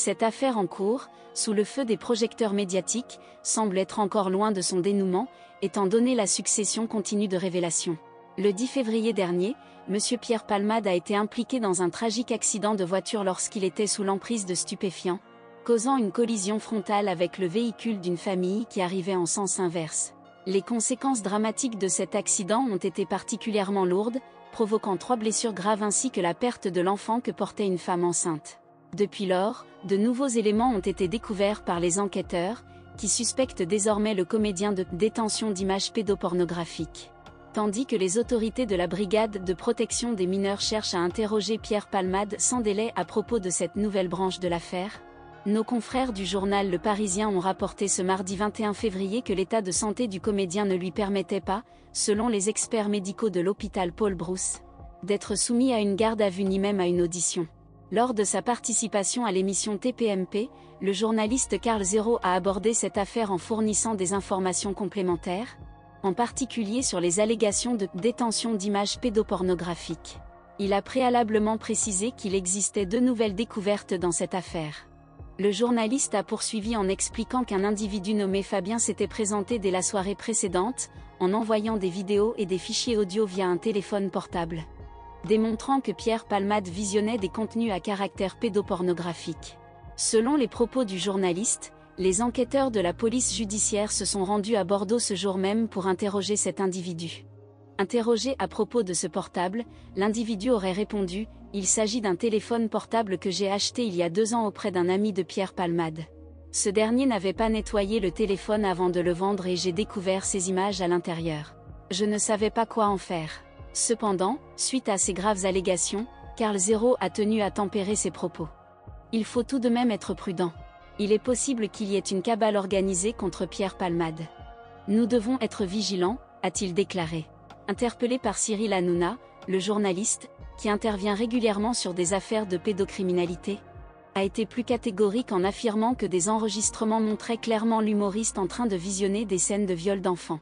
Cette affaire en cours, sous le feu des projecteurs médiatiques, semble être encore loin de son dénouement, étant donné la succession continue de révélations. Le 10 février dernier, M. Pierre Palmade a été impliqué dans un tragique accident de voiture lorsqu'il était sous l'emprise de stupéfiants, causant une collision frontale avec le véhicule d'une famille qui arrivait en sens inverse. Les conséquences dramatiques de cet accident ont été particulièrement lourdes, provoquant 3 blessures graves ainsi que la perte de l'enfant que portait une femme enceinte. Depuis lors, de nouveaux éléments ont été découverts par les enquêteurs, qui suspectent désormais le comédien de détention d'images pédopornographiques. Tandis que les autorités de la brigade de protection des mineurs cherchent à interroger Pierre Palmade sans délai à propos de cette nouvelle branche de l'affaire, nos confrères du journal Le Parisien ont rapporté ce mardi 21 février que l'état de santé du comédien ne lui permettait pas, selon les experts médicaux de l'hôpital Paul Brousse, d'être soumis à une garde à vue ni même à une audition. Lors de sa participation à l'émission TPMP, le journaliste Karl Zéro a abordé cette affaire en fournissant des informations complémentaires, en particulier sur les allégations de détention d'images pédopornographiques. Il a préalablement précisé qu'il existait 2 nouvelles découvertes dans cette affaire. Le journaliste a poursuivi en expliquant qu'un individu nommé Fabien s'était présenté dès la soirée précédente, en envoyant des vidéos et des fichiers audio via un téléphone portable, démontrant que Pierre Palmade visionnait des contenus à caractère pédopornographique. Selon les propos du journaliste, les enquêteurs de la police judiciaire se sont rendus à Bordeaux ce jour même pour interroger cet individu. Interrogé à propos de ce portable, l'individu aurait répondu « Il s'agit d'un téléphone portable que j'ai acheté il y a 2 ans auprès d'un ami de Pierre Palmade. Ce dernier n'avait pas nettoyé le téléphone avant de le vendre et j'ai découvert ces images à l'intérieur. Je ne savais pas quoi en faire. » Cependant, suite à ces graves allégations, Karl Zéro a tenu à tempérer ses propos. Il faut tout de même être prudent. Il est possible qu'il y ait une cabale organisée contre Pierre Palmade. Nous devons être vigilants, a-t-il déclaré. Interpellé par Cyril Hanouna, le journaliste, qui intervient régulièrement sur des affaires de pédocriminalité, a été plus catégorique en affirmant que des enregistrements montraient clairement l'humoriste en train de visionner des scènes de viol d'enfants.